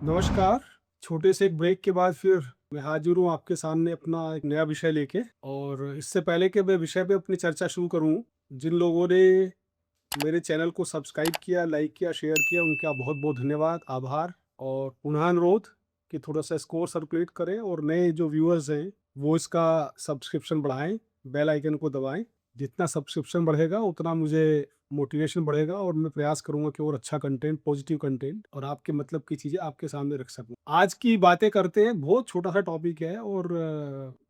नमस्कार। छोटे से एक ब्रेक के बाद फिर मैं हाज़िर हूँ आपके सामने अपना एक नया विषय लेके। और इससे पहले कि मैं विषय पे अपनी चर्चा शुरू करूँ, जिन लोगों ने मेरे चैनल को सब्सक्राइब किया, लाइक किया, शेयर किया, उनका बहुत-बहुत धन्यवाद, आभार। और पुनः अनुरोध कि थोड़ा-सा स्कोर सर्कुलेट करें और नए जो व्यूअर्स हैं, वो इसका सब्सक्रिप्शन बढ़ाएँ, बेल आइकन को दबाएँ। जितना सब्सक्रिप्शन बढ़ेगा, उतना मुझे मोटिवेशन बढ़ेगा और मैं प्रयास करूँगा कि और अच्छा कंटेंट, पॉजिटिव कंटेंट और आपके मतलब की चीज़ें आपके सामने रख सकूँ। आज की बातें करते हैं, बहुत छोटा-सा टॉपिक है और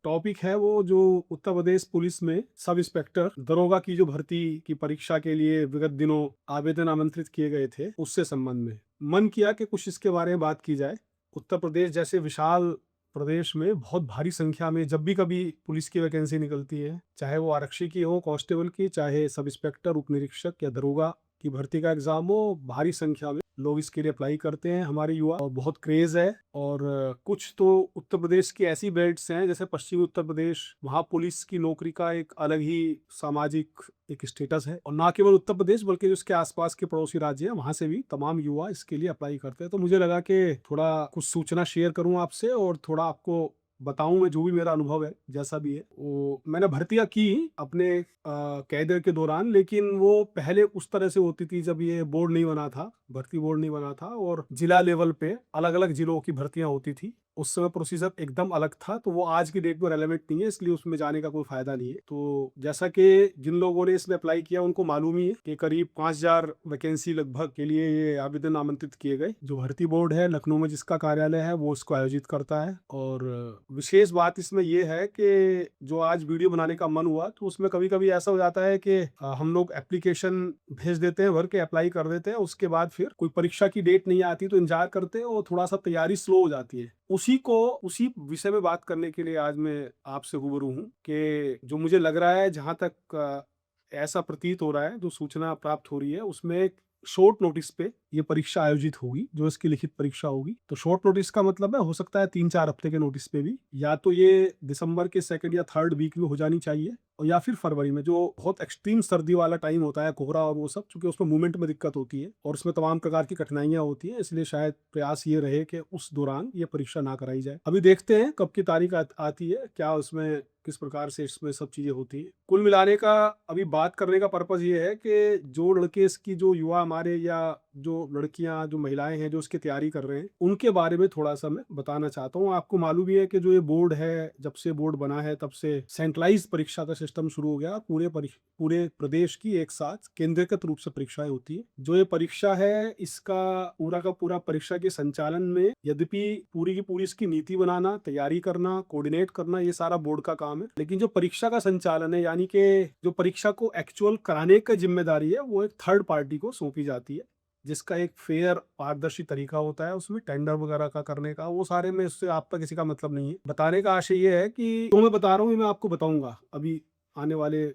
टॉपिक है वो जो उत्तर प्रदेश पुलिस में सब इंस्पेक्टर दरोगा की जो भर्ती की परीक्षा के लिए विगत दिनों आवेदन आमंत्रित किए गए थे, उससे संबंध में। मन किया कि कुछ इसके बारे में बात की जाए। उत्तर प्रदेश जैसे विशाल प्रदेश में बहुत भारी संख्या में जब भी कभी पुलिस की वैकेंसी निकलती है, चाहे वो आरक्षी की हो, कांस्टेबल की, चाहे सब इंस्पेक्टर, उप निरीक्षक या दरोगा की भर्ती का एग्जाम हो, भारी संख्या में लोग इसके लिए अप्लाई करते हैं हमारे युवा और बहुत क्रेज है। और कुछ तो उत्तर प्रदेश की ऐसी बेल्ट्स हैं जैसे पश्चिमी उत्तर प्रदेश, वहाँ पुलिस की नौकरी का एक अलग ही सामाजिक एक स्टेटस है। और ना केवल उत्तर प्रदेश बल्कि जो उसके आसपास के पड़ोसी राज्य हैं, वहाँ से भी तमाम युवा इसके लिए अप्लाई करते हैं। तो मुझे लगा कि थोड़ा कुछ सूचना शेयर करूँ आपसे और थोड़ा आपको बताऊं मैं जो भी मेरा अनुभव है, जैसा भी है वो। मैंने भर्तियां की अपने कैरियर के दौरान, लेकिन वो पहले उस तरह से होती थी जब ये बोर्ड नहीं बना था, भर्ती बोर्ड नहीं बना था और जिला लेवल पे अलग अलग जिलों की भर्तियां होती थी। उस समय प्रोसीजर एकदम अलग था, तो वो आज की डेट में रेलेवेंट नहीं है, इसलिए उसमें जाने का कोई फायदा नहीं है। तो जैसा कि जिन लोगों ने इसमें अप्लाई किया उनको मालूम ही है कि करीब 5,000 वैकेंसी लगभग के लिए ये आवेदन आमंत्रित किए गए। जो भर्ती बोर्ड है लखनऊ में जिसका कार्यालय है, वो इसको आयोजित करता है। और विशेष बात इसमें यह है कि जो आज वीडियो बनाने का मन हुआ, तो उसमें कभी कभी ऐसा हो जाता है कि हम लोग एप्लीकेशन भेज देते हैं, भर के अप्लाई कर देते हैं, उसके बाद फिर कोई परीक्षा की डेट नहीं आती तो इंतजार करते हैं और थोड़ा सा तैयारी स्लो हो जाती है। उसी विषय में बात करने के लिए आज मैं आपसे रूबरू हूँ कि जो मुझे लग रहा है, जहाँ तक ऐसा प्रतीत हो रहा है, जो सूचना प्राप्त हो रही है, उसमें एक शॉर्ट नोटिस पे ये परीक्षा आयोजित होगी, जो इसकी लिखित परीक्षा होगी। तो शॉर्ट नोटिस का मतलब है, हो सकता है 3-4 हफ्ते के नोटिस पे भी, या तो ये दिसंबर के सेकंड या थर्ड वीक में हो जानी चाहिए, और या फिर फरवरी में, जो बहुत एक्सट्रीम सर्दी वाला टाइम होता है, कोहरा और वो सब, चूंकि उसमें मूवमेंट में दिक्कत होती है और उसमें तमाम प्रकार की कठिनाइयां होती हैं, इसलिए शायद प्रयास ये रहे कि उस दौरान ये परीक्षा ना कराई जाए। अभी देखते हैं कब की तारीख आती है, क्या उसमें किस प्रकार से इसमें सब चीजें होती हैं। कुल मिलाने का अभी बात करने का पर्पज ये है कि जो लड़के इसकी, जो युवा हमारे या जो लड़कियां, जो महिलाएं हैं जो इसकी तैयारी कर रहे हैं, उनके बारे में थोड़ा सा मैं बताना चाहता हूँ। आपको मालूम ही है कि जो ये बोर्ड है, जब से बोर्ड बना है तब से सेंट्रलाइज परीक्षा का सिस्टम शुरू हो गया। पूरे प्रदेश की एक साथ केंद्रीकृत रूप से परीक्षाएं होती है। जो ये परीक्षा है, इसका पूरा का पूरा परीक्षा के संचालन में, यद्यपि पूरी की पूरी इसकी नीति बनाना, तैयारी करना, कोऑर्डिनेट करना, ये सारा बोर्ड का काम है, लेकिन जो परीक्षा का संचालन है, यानी कि जो परीक्षा को एक्चुअल कराने की जिम्मेदारी है, वो एक थर्ड पार्टी को सौंपी जाती है, जिसका एक फेयर पारदर्शी तरीका होता है उसमें टेंडर वगैरह का करने का। वो सारे में उससे आपका किसी का मतलब नहीं है। बताने का आशय ये है कि जो मैं बता रहा हूँ, ये मैं आपको बताऊंगा अभी आने वाले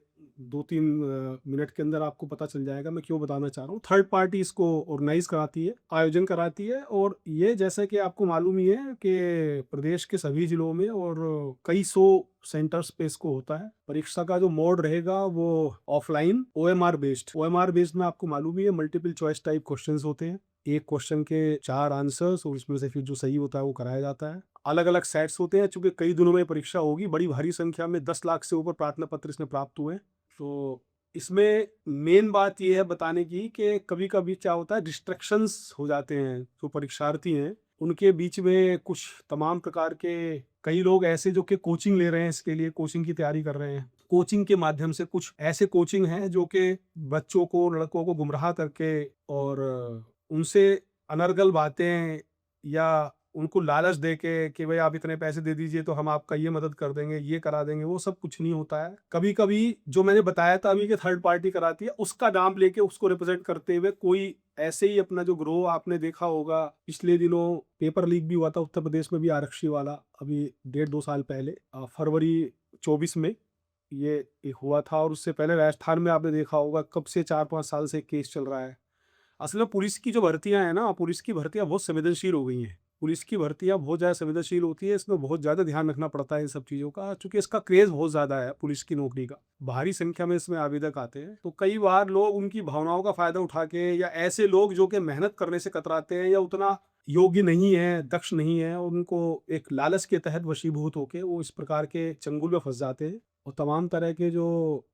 2-3 मिनट के अंदर आपको पता चल जाएगा मैं क्यों बताना चाह रहा हूँ। थर्ड पार्टी इसको ऑर्गेनाइज कराती है, आयोजन कराती है, और ये जैसे कि आपको मालूम ही है कि प्रदेश के सभी जिलों में और कई सौ सेंटर्स पे इसको होता है। परीक्षा का जो मोड रहेगा वो offline OMR based. OMR based में आपको मालूम ही है, मल्टीपल चॉइस टाइप क्वेश्चंस होते हैं, एक क्वेश्चन के 4 आंसर्स, और उसमें से फिर जो सही होता है वो कराया जाता है। अलग अलग सेट्स होते हैं, चूंकि कई दिनों में परीक्षा होगी, बड़ी भारी संख्या में 10 लाख से ऊपर प्रार्थना पत्र इसमें प्राप्त हुए हैं। तो इसमें मेन बात यह है बताने की कि कभी कभी क्या होता है, डिस्ट्रैक्शंस हो जाते हैं। जो परीक्षार्थी हैं उनके बीच में कुछ तमाम प्रकार के, कई लोग ऐसे जो कि कोचिंग ले रहे हैं, इसके लिए कोचिंग की तैयारी कर रहे हैं, कोचिंग के माध्यम से कुछ ऐसे कोचिंग हैं जो कि बच्चों को, लड़कों को गुमराह करके और उनसे अनर्गल बातें या उनको लालच दे के कि भाई आप इतने पैसे दे दीजिए तो हम आपका ये मदद कर देंगे, ये करा देंगे, वो सब कुछ नहीं होता है। कभी कभी जो मैंने बताया था अभी कि थर्ड पार्टी कराती है, उसका नाम लेके उसको रिप्रेजेंट करते हुए कोई ऐसे ही अपना जो ग्रोह आपने देखा होगा, पिछले दिनों पेपर लीक भी हुआ था उत्तर प्रदेश में भी, आरक्षी वाला, अभी 1.5-2 साल पहले फरवरी 24 में ये एक हुआ था। और उससे पहले राजस्थान में आपने देखा होगा, कब से 4-5 साल से केस चल रहा है। असल में पुलिस की जो भर्तियां हैं ना, पुलिस की भर्तियां बहुत संवेदनशील हो गई हैं। पुलिस की भर्तियाँ बहुत ज़्यादा संवेदनशील होती है, इसमें बहुत ज़्यादा ध्यान रखना पड़ता है इन सब चीज़ों का, चूँकि इसका क्रेज़ बहुत ज़्यादा है पुलिस की नौकरी का। भारी संख्या में इसमें आवेदक आते हैं, तो कई बार लोग उनकी भावनाओं का फ़ायदा उठा के, या ऐसे लोग जो कि मेहनत करने से कतराते हैं या उतना योग्य नहीं है, दक्ष नहीं है, उनको एक लालच के तहत वशीभूत होके वो इस प्रकार के चंगुल में फँस जाते हैं। और तमाम तरह के जो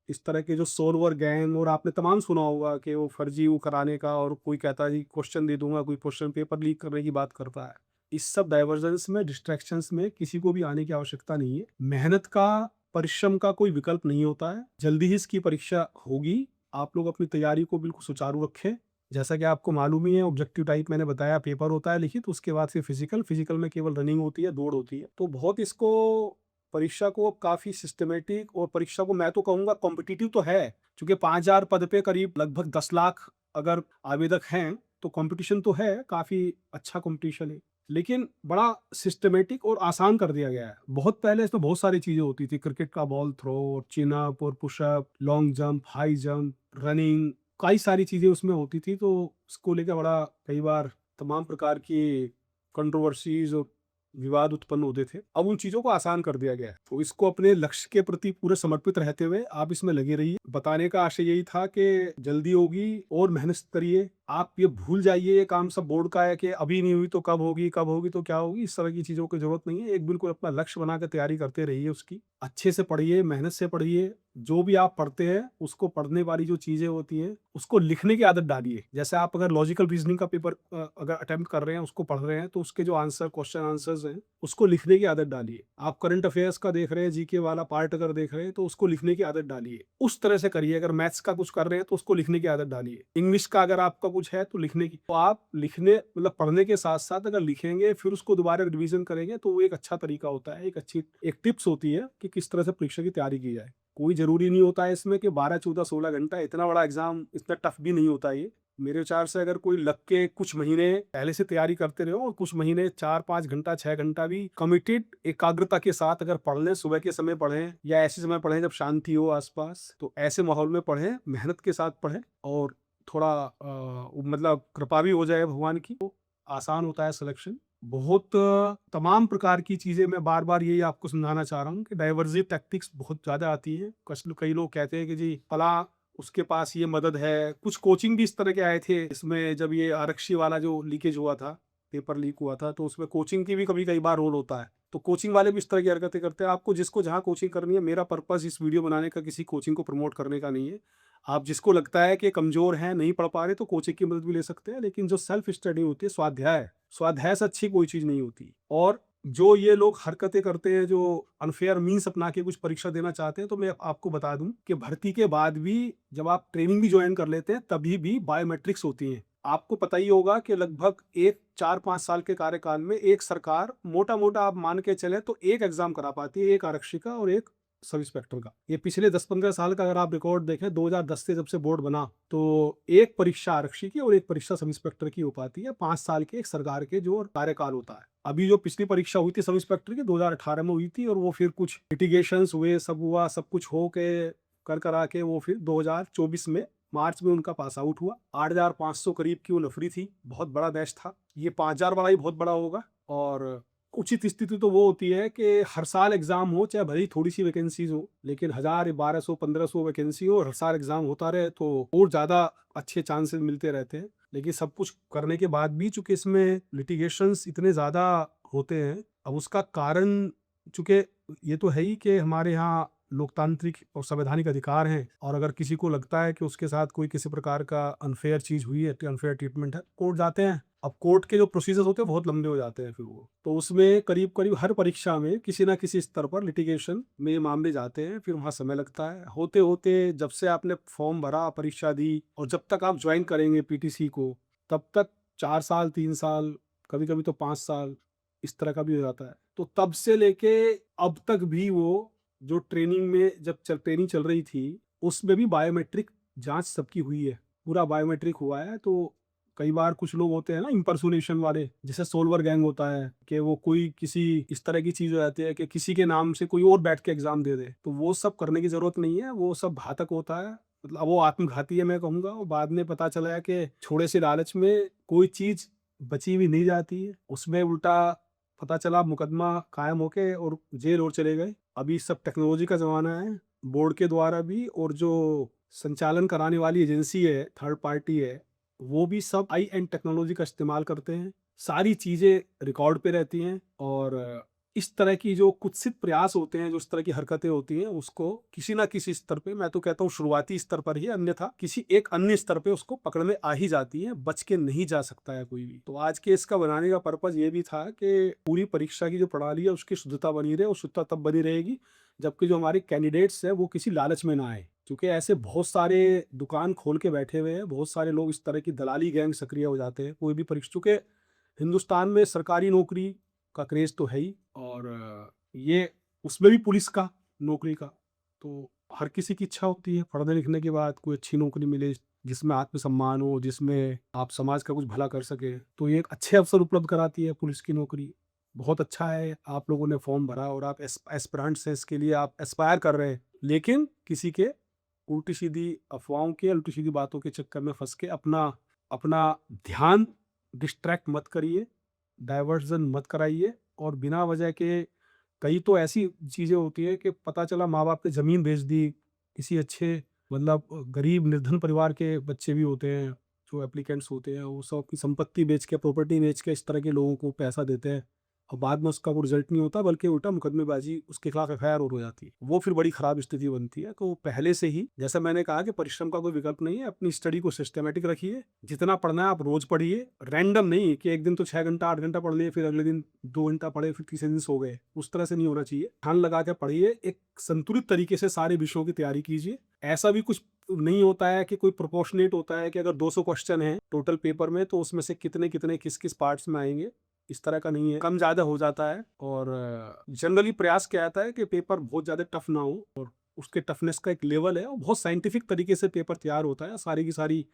इस तरह के जो सोल्वर गैंग, और आपने तमाम सुना होगा कि वो फर्जी वो कराने का, और कोई कहता है जी क्वेश्चन दे दूंगा, कोई क्वेश्चन पेपर लीक करने की बात करता है। इस सब डाइवर्जेंस में, डिस्ट्रैक्शंस में किसी को भी आने की आवश्यकता नहीं है। मेहनत का, परिश्रम का कोई विकल्प नहीं होता है। जल्दी ही इसकी परीक्षा होगी। आप लोग अपनी तैयारी को बिल्कुल सुचारू रखें। जैसा कि आपको मालूम ही है, ऑब्जेक्टिव टाइप मैंने बताया, पेपर होता है लिखित, उसके बाद फिर फिजिकल, फिजिकल में केवल रनिंग होती है, दौड़ होती है। तो बहुत इसको, परीक्षा को काफ़ी सिस्टमेटिक, और परीक्षा को मैं तो कहूँगा कॉम्पिटिटिव तो है, क्योंकि 5,000 पद पे करीब लगभग 10 लाख अगर आवेदक हैं, तो कंपटीशन तो है, काफ़ी अच्छा कंपटीशन है। लेकिन बड़ा सिस्टमेटिक और आसान कर दिया गया है। बहुत पहले इसमें बहुत सारी चीज़ें होती थी, क्रिकेट का बॉल थ्रो और चिन अप और push up, long jump, high jump, running, कई सारी चीज़ें उसमें होती थी। तो उसको लेकर बड़ा कई बार तमाम प्रकार की कंट्रोवर्सीज़ और विवाद उत्पन्न होते थे। अब उन चीज़ों को आसान कर दिया गया है। तो इसको अपने लक्ष्य के प्रति पूरे समर्पित रहते हुए आप इसमें लगे रहिए। बताने का आशय यही था कि जल्दी होगी और मेहनत करिए। आप ये भूल जाइए, ये काम सब बोर्ड का है कि अभी नहीं हुई तो कब होगी, कब होगी तो क्या होगी, इस तरह की चीज़ों की ज़रूरत नहीं है। एक बिल्कुल अपना लक्ष्य बना के तैयारी करते रहिए उसकी। अच्छे से पढ़िए, मेहनत से पढ़िए। जो भी आप पढ़ते हैं, उसको पढ़ने वाली जो चीज़ें होती हैं, उसको लिखने की आदत डालिए। जैसे आप अगर लॉजिकल रीज़निंग का पेपर अगर अटेम्प्ट कर रहे हैं, उसको पढ़ रहे हैं, तो उसके जो आंसर, क्वेश्चन आंसर्स हैं, उसको लिखने की आदत डालिए। आप करंट अफेयर्स का देख रहे हैं, जीके वाला पार्ट अगर देख रहे हैं, तो उसको लिखने की आदत डालिए। उस तरह से करिए। अगर मैथ्स का कुछ कर रहे हैं, तो उसको लिखने की आदत डालिए। इंग्लिश का अगर आपका कुछ है, तो लिखने की। तो आप लिखने, मतलब पढ़ने के साथ-साथ अगर लिखेंगे, फिर उसको दोबारा रिवीजन करेंगे, तो वो एक अच्छा तरीका होता है, एक अच्छी एक टिप्स होती है कि किस तरह से परीक्षा की तैयारी की जाए। कोई ज़रूरी नहीं होता है इसमें कि 12, 14, 16 घंटा, इतना बड़ा एग्ज़ाम इतना टफ भी नहीं होता ये। मेरे विचार से अगर कोई लग के कुछ महीने पहले से तैयारी करते रहो, और कुछ महीने 4-5 घंटा, 6 घंटा भी कमिटेड एकाग्रता के साथ अगर पढ़ लें, सुबह के समय पढ़ें या ऐसे समय पढ़ें जब शांति हो आसपास, तो ऐसे माहौल में पढ़ें, मेहनत के साथ पढ़ें, और थोड़ा मतलब कृपा भी हो जाए भगवान की, तो आसान होता है सिलेक्शन। बहुत तमाम प्रकार की चीज़ें, मैं बार-बार यही आपको समझाना चाह रहा हूँ कि डाइवर्सिव टैक्टिक्स बहुत ज़्यादा आती हैं। कई लोग कहते हैं कि जी फला उसके पास ये मदद है। कुछ कोचिंग भी इस तरह के आए थे, इसमें जब ये आरक्षी वाला जो लीकेज हुआ था, पेपर लीक हुआ था, तो उसमें कोचिंग की भी कभी कई बार रोल होता है। तो कोचिंग वाले भी इस तरह की हरकतें करते हैं। आपको जिसको जहाँ कोचिंग करनी है, मेरा पर्पज़ इस वीडियो बनाने का किसी कोचिंग को प्रमोट करने का नहीं है। आप जिसको लगता है कि कमज़ोर हैं, नहीं पढ़ पा रहे, तो कोचिंग की मदद भी ले सकते हैं। लेकिन जो सेल्फ स्टडी होती है, स्वाध्याय, स्वाध्याय से अच्छी कोई चीज़ नहीं होती। और जो ये लोग हरकतें करते हैं, जो अनफेयर मीन्स अपना के कुछ परीक्षा देना चाहते हैं, तो मैं आपको बता दूं कि भर्ती के बाद भी जब आप ट्रेनिंग भी ज्वाइन कर लेते हैं, तभी भी बायोमेट्रिक्स होती हैं। आपको पता ही होगा कि लगभग एक 4-5 साल के कार्यकाल में एक सरकार मोटा मोटा आप मान के चले तो एक एग्जाम करा पाती है, एक आरक्षी का और एक सब इंस्पेक्टर का। ये पिछले 10-15 साल का अगर आप रिकॉर्ड देखें, 2010 से जब से बोर्ड बना, तो एक परीक्षा आरक्षी की और एक परीक्षा सब इंस्पेक्टर की हो पाती है। 5 साल के एक सरकार के जो कार्यकाल होता है। अभी जो पिछली परीक्षा हुई थी सब इंस्पेक्टर की, 2018 में हुई थी, और वो फिर कुछ लिटिगेशंस हुए, सब हुआ, सब कुछ हो के कर करा के वो फिर 2024 में मार्च में उनका पास आउट हुआ। 8,500 करीब की वो नफरी थी, बहुत बड़ा बैच था। ये 5,000 वाला ही बहुत बड़ा होगा। और उचित स्थिति तो वो होती है कि हर साल एग्जाम हो, चाहे भले ही थोड़ी सी वैकेंसीज हो, लेकिन 1,000, 1,200, 1,500 वैकेंसी हो और हर साल एग्जाम होता रहे, तो और ज़्यादा अच्छे चांसेस मिलते रहते हैं। लेकिन सब कुछ करने के बाद भी, चूंकि इसमें लिटिगेशंस इतने ज़्यादा होते हैं, अब उसका कारण, चूंकि ये तो है ही कि हमारे यहाँ लोकतांत्रिक और संवैधानिक अधिकार हैं, और अगर किसी को लगता है कि उसके साथ कोई किसी प्रकार का अनफेयर चीज़ हुई है, अनफेयर ट्रीटमेंट है, कोर्ट जाते हैं। अब कोर्ट के जो प्रोसीजर्स होते हैं बहुत लंबे हो जाते हैं फिर वो, तो उसमें करीब करीब हर परीक्षा में किसी ना किसी स्तर पर लिटिगेशन में ये मामले जाते हैं, फिर वहाँ समय लगता है। होते होते जब से आपने फॉर्म भरा, परीक्षा दी, और जब तक आप ज्वाइन करेंगे पीटीसी को, तब तक 4 साल, 3 साल, कभी कभी तो 5 साल, इस तरह का भी हो जाता है। तो तब से लेके अब तक भी वो जो ट्रेनिंग में, जब ट्रेनिंग चल रही थी, उसमें भी बायोमेट्रिक जांच सबकी हुई है, पूरा बायोमेट्रिक हुआ है। तो कई बार कुछ लोग होते हैं ना इंपर्सोनेशन वाले, जैसे सोल्वर गैंग होता है कि वो कोई किसी इस तरह की चीज हो जाती है कि किसी के नाम से कोई और बैठ के एग्जाम दे दे, तो वो सब करने की जरूरत नहीं है। वो सब घातक होता है, मतलब वो आत्मघाती है मैं कहूँगा। और बाद में पता चला है कि थोड़े से लालच में कोई चीज बची हुई नहीं जाती है, उसमें उल्टा पता चला मुकदमा कायम होके और जेल और चले गए। अभी सब टेक्नोलॉजी का ज़माना है, बोर्ड के द्वारा भी और जो संचालन कराने वाली एजेंसी है, थर्ड पार्टी है, वो भी सब हाई एंड टेक्नोलॉजी का इस्तेमाल करते हैं। सारी चीज़ें रिकॉर्ड पे रहती हैं और इस तरह की जो कुत्सित प्रयास होते हैं, जो इस तरह की हरकतें होती हैं, उसको किसी ना किसी स्तर पे, मैं तो कहता हूँ शुरुआती स्तर पर ही, अन्यथा किसी एक अन्य स्तर पे उसको पकड़ में आ ही जाती है, बच के नहीं जा सकता है कोई भी। तो आज के इसका बनाने का पर्पज ये भी था कि पूरी परीक्षा की जो प्रणाली है उसकी शुद्धता बनी रहे, और शुद्धता तब बनी रहेगी जबकि जो हमारे कैंडिडेट्स हैं वो किसी लालच में ना आए, क्योंकि ऐसे बहुत सारे दुकान खोल के बैठे हुए हैं, बहुत सारे लोग इस तरह की दलाली गैंग सक्रिय हो जाते हैं कोई भी परीक्षा, चूंकि हिंदुस्तान में सरकारी नौकरी का क्रेज तो है ही, और ये उसमें भी पुलिस का नौकरी का, तो हर किसी की इच्छा होती है पढ़ने लिखने के बाद कोई अच्छी नौकरी मिले जिसमें आत्मसम्मान हो, जिसमें आप समाज का कुछ भला कर सके, तो ये एक अच्छे अवसर उपलब्ध कराती है पुलिस की नौकरी। बहुत अच्छा है आप लोगों ने फॉर्म भरा और आप एस्पिरेंट्स हैं, इसके लिए आप एस्पायर कर रहे हैं, लेकिन किसी के उल्टी सीधी अफवाहों के, उल्टी सीधी बातों के चक्कर में फंस के अपना अपना ध्यान डिस्ट्रैक्ट मत करिए, डाइवर्जन मत कराइए। और बिना वजह के कई तो ऐसी चीज़ें होती है कि पता चला माँ बाप ने ज़मीन बेच दी, किसी अच्छे मतलब गरीब निर्धन परिवार के बच्चे भी होते हैं जो एप्लीकेंट्स होते हैं, वो सब अपनी संपत्ति बेच के, प्रॉपर्टी बेच के इस तरह के लोगों को पैसा देते हैं, और बाद में उसका कोई रिजल्ट नहीं होता, बल्कि उल्टा मुकदमेबाजी उसके खिलाफ एफआईआर और हो जाती है, वो फिर बड़ी खराब स्थिति बनती है। तो पहले से ही, जैसा मैंने कहा कि परिश्रम का कोई विकल्प नहीं है, अपनी स्टडी को सिस्टमेटिक रखिए, जितना पढ़ना है आप रोज पढ़िए, रैंडम नहीं कि एक दिन तो 6 घंटा 8 घंटा पढ़ लिए, फिर अगले दिन 2 घंटा पढ़े, फिर तीसरे दिन सो गए, उस तरह से नहीं होना चाहिए। ध्यान लगा के पढ़िए, एक संतुलित तरीके से सारे विषयों की तैयारी कीजिए। ऐसा भी कुछ नहीं होता है कि कोई प्रोपोर्शनेट होता है कि अगर 200 क्वेश्चन है टोटल पेपर में तो उसमें से कितने कितने किस किस पार्ट्स में आएंगे, इस तरह का नहीं है, कम ज़्यादा हो जाता है। और जनरली प्रयास क्या आता है कि पेपर बहुत ज़्यादा टफ ना हो, और उसके टफनेस का एक लेवल है, और बहुत साइंटिफिक तरीके से पेपर तैयार होता है सारी की सारी।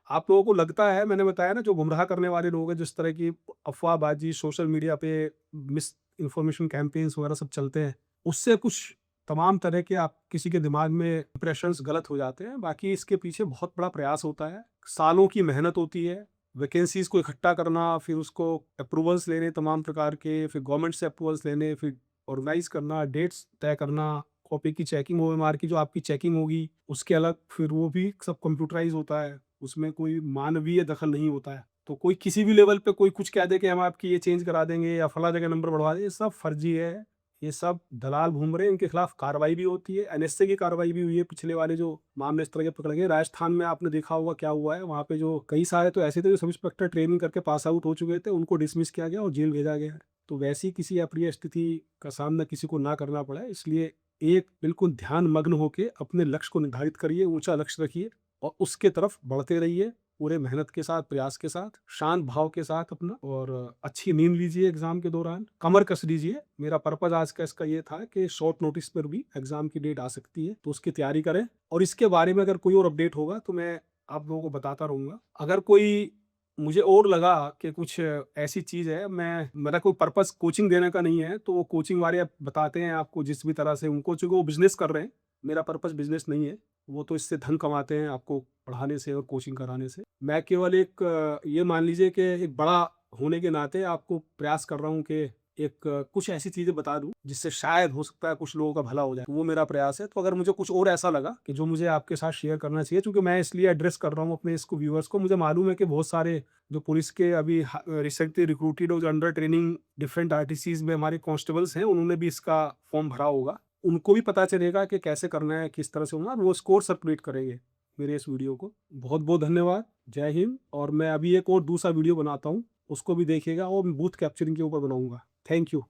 आप लोगों को लगता है, मैंने बताया ना, जो गुमराह करने वाले लोग हैं, जिस तरह की अफवाहबाजी सोशल मीडिया पे मिस इन्फॉर्मेशन कैंपेन्स वगैरह सब चलते हैं, उससे कुछ तमाम तरह के आप किसी के दिमाग में इंप्रेशंस गलत हो जाते हैं। बाकी इसके पीछे बहुत बड़ा प्रयास होता है, सालों की मेहनत होती है, वैकेंसीज को इकट्ठा करना, फिर उसको अप्रूवल्स लेने तमाम प्रकार के, फिर गवर्नमेंट से अप्रूवल्स लेने, फिर ऑर्गेनाइज करना, डेट्स तय करना, कॉपी की चेकिंग, ओएमआर की जो आपकी चेकिंग होगी उसके अलग, फिर वो भी सब कंप्यूटराइज होता है, उसमें कोई मानवीय दखल नहीं होता है। तो कोई किसी भी लेवल पे कोई कुछ कह दे कि हम आपकी ये चेंज करा देंगे या फला जगह नंबर बढ़वा देंगे, ये सब फर्जी है, ये सब दलाल घूम रहे हैं, इनके खिलाफ कार्रवाई भी होती है। एनएसए की कार्रवाई भी हुई है, पिछले वाले जो मामले इस तरह के पकड़े गए राजस्थान में, आपने देखा होगा क्या हुआ है वहाँ पे, जो कई सारे तो ऐसे थे जो सब इंस्पेक्टर ट्रेनिंग करके पास आउट हो चुके थे, उनको डिसमिस किया गया और जेल भेजा गया। तो वैसी किसी अप्रिय स्थिति का सामना किसी को ना करना पड़े, इसलिए एक बिल्कुल ध्यान मग्न होकर अपने लक्ष्य को निर्धारित करिए, ऊंचा लक्ष्य रखिए और उसके तरफ बढ़ते रहिए, पूरे मेहनत के साथ, प्रयास के साथ, शांत भाव के साथ अपना, और अच्छी नींद लीजिए एग्जाम के दौरान, कमर कस लीजिए। मेरा पर्पज आज का इसका ये था कि शॉर्ट नोटिस पर भी एग्जाम की डेट आ सकती है, तो उसकी तैयारी करें, और इसके बारे में अगर कोई और अपडेट होगा तो मैं आप लोगों को बताता रहूंगा। अगर कोई मुझे और लगा कि कुछ ऐसी चीज़ है, मैं, मेरा कोई पर्पस कोचिंग देने का नहीं है, तो वो कोचिंग वाले आप बताते हैं आपको जिस भी तरह से, उनको चूंकि वो बिजनेस कर रहे हैं, मेरा पर्पस बिजनेस नहीं है, वो तो इससे धन कमाते हैं आपको पढ़ाने से और कोचिंग कराने से। मैं केवल एक ये मान लीजिए कि एक बड़ा होने के नाते आपको प्रयास कर रहा हूँ कि एक कुछ ऐसी चीज़ें बता दूँ जिससे शायद हो सकता है कुछ लोगों का भला हो जाए, तो वो मेरा प्रयास है। तो अगर मुझे कुछ और ऐसा लगा कि जो मुझे आपके साथ शेयर करना चाहिए, क्योंकि मैं इसलिए एड्रेस कर रहा हूँ अपने इसको व्यूअर्स को, मुझे मालूम है कि बहुत सारे जो पुलिस के अभी रिसेंटली रिक्रूटेड और जो अंडर ट्रेनिंग डिफरेंट आरटीसीज में हमारे कांस्टेबल्स हैं, उन्होंने भी इसका फॉर्म भरा होगा, उनको भी पता चलेगा कि कैसे करना है, किस तरह से होना, वो स्कोर सर्कुलेट करेंगे मेरे इस वीडियो को। बहुत बहुत धन्यवाद, जय हिंद। और मैं अभी एक और दूसरा वीडियो बनाता हूँ, उसको भी देखिएगा, और बूथ कैप्चरिंग के ऊपर बनाऊंगा। Thank you.